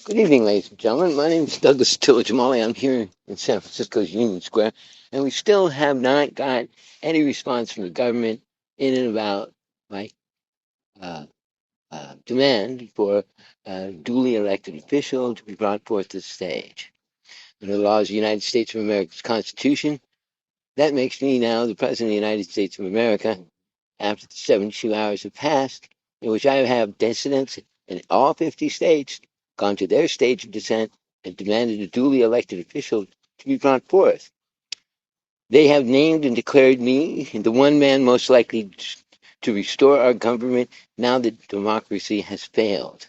Good evening, ladies and gentlemen. My name is Douglas Jamali. I'm here in San Francisco's Union Square, and we still have not got any response from the government in and about my uh, demand for a duly elected official to be brought forth to the stage. Under the laws of the United States of America's Constitution, that makes me now the President of the United States of America after the 72 hours have passed, in which I have dissidents in all 50 states gone to their stage of dissent and demanded a duly elected official to be brought forth. They have named and declared me the one man most likely to restore our government now that democracy has failed.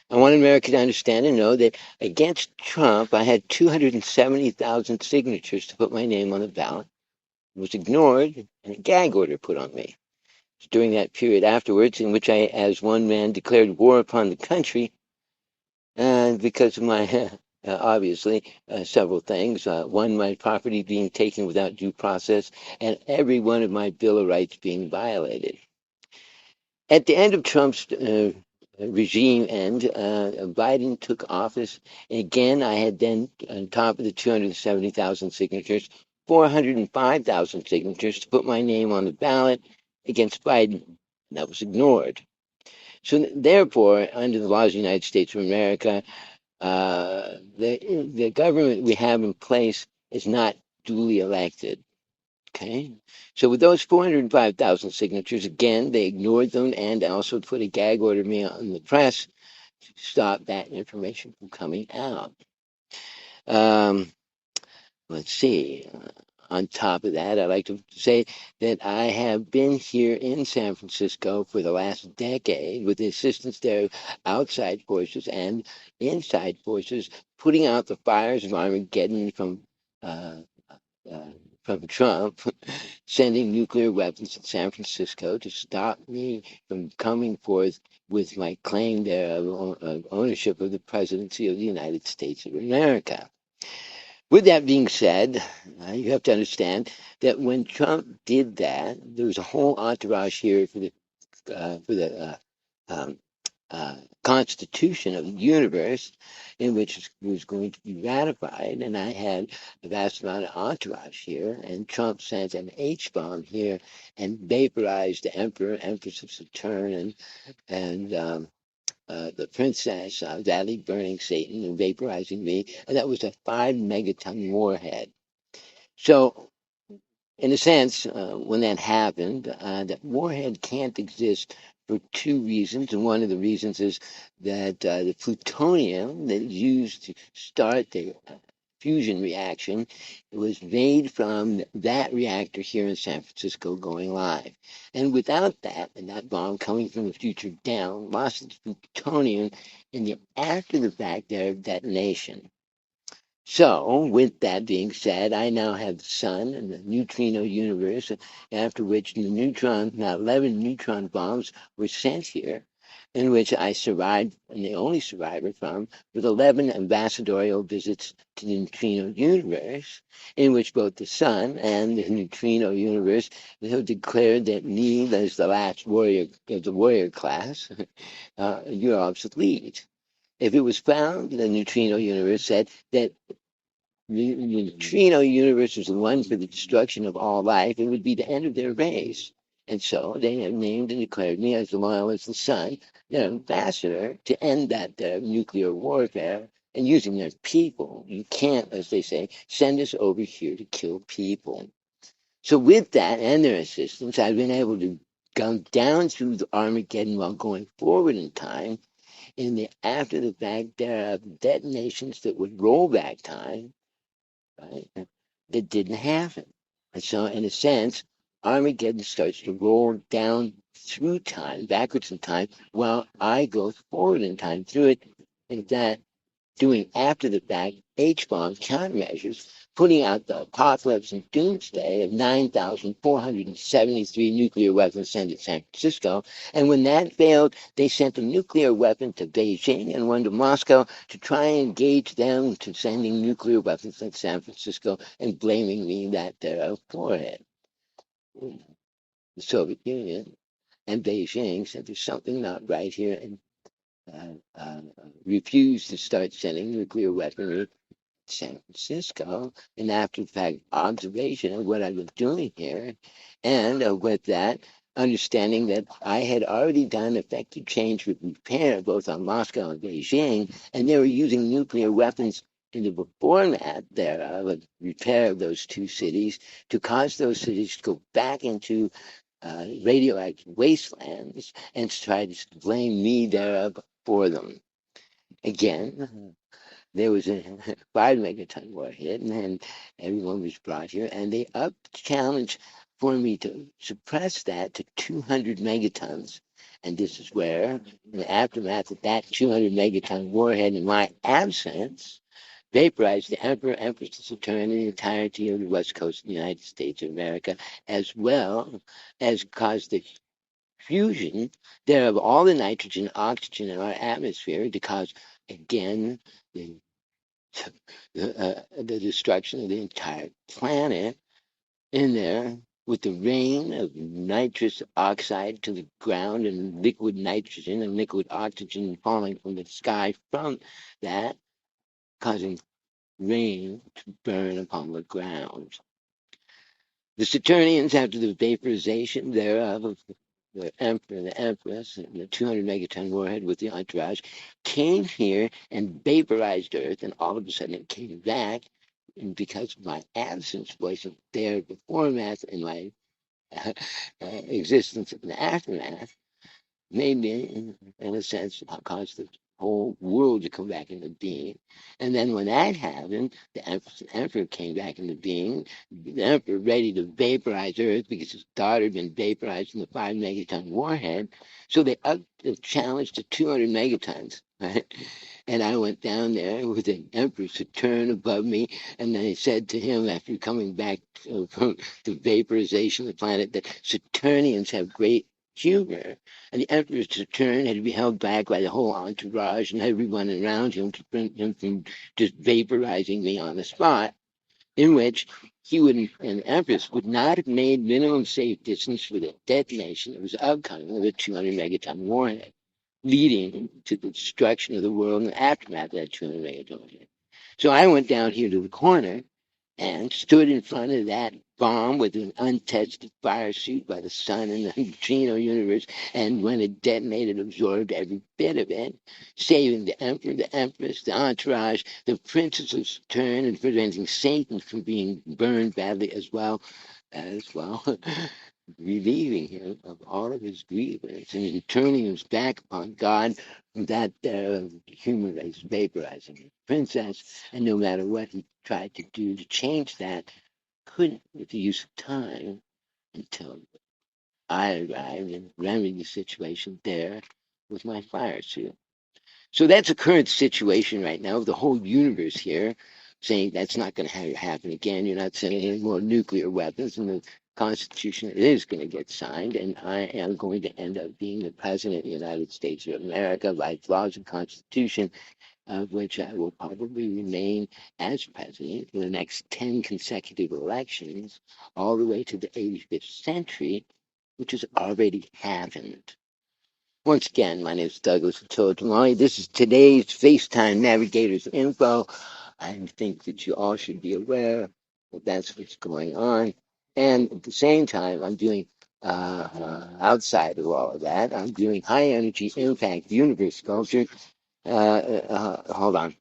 I want America to understand and know that against Trump, I had 270,000 signatures to put my name on the ballot. It was ignored and a gag order put on me. During that period afterwards, in which I, as one man, declared war upon the country, and because of my, obviously, several things. One, my property being taken without due process, and every one of my Bill of Rights being violated. At the end of Trump's regime end, Biden took office. And again, I had then, on top of the 270,000 signatures, 405,000 signatures to put my name on the ballot against Biden. And that was ignored. So, therefore, under the laws of the United States of America, the government we have in place is not duly elected. Okay, so with those 405,000 signatures, again, they ignored them and also put a gag order me on the press to stop that information from coming out. Um, let's see. On top of that, I'd like to say that I have been here in San Francisco for the last decade with the assistance there of outside forces and inside forces, putting out the fires of Armageddon uh, uh, from Trump, sending nuclear weapons to San Francisco to stop me from coming forth with my claim there of ownership of the presidency of the United States of America. With that being said, you have to understand that when Trump did that, there was a whole entourage here for the um, Constitution of the universe, in which it was going to be ratified, and I had a vast amount of entourage here, and Trump sent an H bomb here and vaporized the Emperor, Empress of Saturn, and the princess, Valley burning Satan and vaporizing me, and that was a 5 megaton warhead. So, in a sense, when that happened, that warhead can't exist for two reasons. And one of the reasons is that the plutonium that is used to start the fusion reaction was made from that reactor here in San Francisco going live. And without that, and that bomb coming from the future down, lost its plutonium in the after the fact there detonation. So, with that being said, I now have the sun and the neutrino universe, after which the neutron, now 11 neutron bombs were sent here, in which I survived, and the only survivor from, with 11 ambassadorial visits to the neutrino universe, in which both the sun and the neutrino universe have declared that me, as the last warrior of the warrior class, you're obsolete. If it was found, the neutrino universe said that the neutrino universe is the one for the destruction of all life, it would be the end of their race. And so they have named and declared me as loyal as the sun, their ambassador to end that nuclear warfare and using their people. You can't, as they say, send us over here to kill people. So with that and their assistance, I've been able to go down through the Armageddon while going forward in time. In the after the fact, there are detonations that would roll back time, right? That didn't happen. And so, in a sense, Armageddon starts to roll down through time, backwards in time, while I go forward in time through it. And that doing after the fact H-bomb countermeasures, putting out the apocalypse and doomsday of 9,473 nuclear weapons sent at San Francisco. And when that failed, they sent a nuclear weapon to Beijing and one to Moscow to try and engage them to sending nuclear weapons at San Francisco and blaming me that they're for it. The Soviet Union and Beijing said there's something not right here, and uh, uh, refused to start sending nuclear weaponry to San Francisco, and after the fact observation of what I was doing here, and with that understanding that I had already done effective change with repair both on Moscow and Beijing, and they were using nuclear weapons in the format thereof, of repair of those two cities, to cause those cities to go back into radioactive wastelands and to try to blame me thereof for them. Again, there was a 5 megaton warhead, and then everyone was brought here, and they upped the challenge for me to suppress that to 200 megatons. And this is where, in the aftermath of that 200 megaton warhead, in my absence, vaporized the Emperor, Empress, the Saturn, and the entirety of the west coast of the United States of America, as well as caused the fusion there of all the nitrogen and oxygen in our atmosphere to cause, again, the the destruction of the entire planet in there, with the rain of nitrous oxide to the ground and liquid nitrogen and liquid oxygen falling from the sky from that, causing rain to burn upon the ground. The Saturnians, after the vaporization thereof of the Emperor and the Empress and the 200 megaton warhead with the entourage, came here and vaporized Earth, and all of a sudden it came back. And because my absence wasn't there before math in my existence in the aftermath, made me, in a sense, caused the whole world to come back into being. And then when that happened, the emperor came back into being. The emperor ready to vaporize Earth because his daughter had been vaporized in the 5 megaton warhead. So they upped the challenge to 200 megatons. Right? And I went down there with the emperor Saturn above me, and I said to him after coming back from the vaporization of the planet that Saturnians have great humor, and the emperor's Saturn had to be held back by the whole entourage and everyone around him to prevent him from just vaporizing me on the spot, in which he would, and the empress would not have made minimum safe distance for the detonation that was upcoming of the 200 megaton warhead, leading to the destruction of the world in the aftermath of that 200 megaton warhead. So I went down here to the corner and stood in front of that bomb with an untested fire suit by the sun and the neutrino universe, and when it detonated, absorbed every bit of it, saving the emperor, the empress, the entourage, the princess of Saturn, and preventing Satan from being burned badly as well, relieving him of all of his grievance and turning him back upon God, that human race vaporizing the princess. And no matter what he tried to do to change that, couldn't with the use of time, until I arrived and remedied the situation there with my fire suit. So that's a current situation right now of the whole universe here, saying that's not going to happen again. You're not sending any more nuclear weapons, and the Constitution is going to get signed, and I am going to end up being the President of the United States of America by laws and Constitution, of which I will probably remain as president for the next 10 consecutive elections, all the way to the 85th century, which has already happened. Once again, my name is Douglas Tamale. This is today's FaceTime Navigators info. I think that you all should be aware that that's what's going on. And at the same time, I'm doing, outside of all of that, I'm doing high energy impact universe sculpture. Hold on.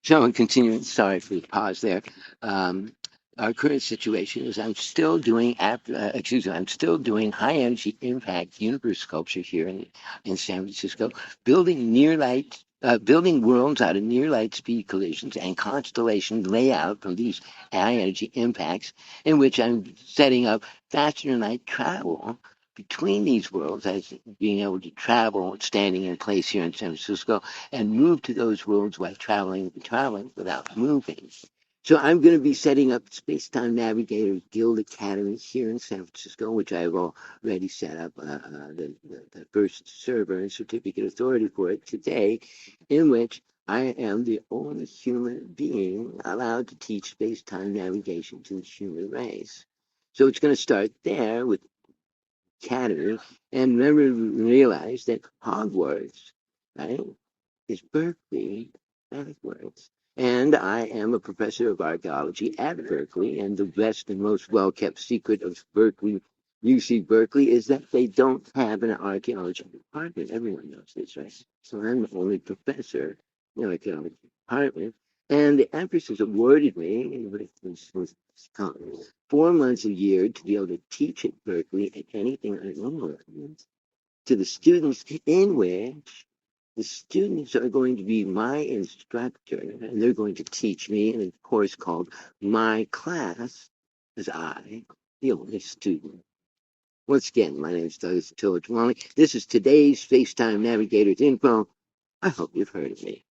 So continuing, sorry for the pause there. Our current situation is I'm still doing I'm still doing high energy impact universe sculpture here in San Francisco, building building worlds out of near light speed collisions and constellation layout from these high energy impacts, in which I'm setting up faster than light travel between these worlds, as being able to travel standing in place here in San Francisco and move to those worlds while traveling without moving. So I'm going to be setting up Space-Time Navigators Guild Academy here in San Francisco, which I've already set up the first server and certificate authority for it today, in which I am the only human being allowed to teach space-time navigation to the human race. So it's going to start there with Academy, and remember, realize that Hogwarts, right, is Berkeley backwards. And I am a professor of archaeology at Berkeley, and the best and most well-kept secret of Berkeley, UC Berkeley, is that they don't have an archaeology department. Everyone knows this, right? So I'm the only professor in the archaeology department. And the Empress has awarded me with 4 months a year to be able to teach at Berkeley anything I want to the students, in which the students are going to be my instructor, and they're going to teach me in a course called My Class, as I, the only student. Once again, my name is Douglas Tillage Wally. This is today's FaceTime Navigator's Info. I hope you've heard of me.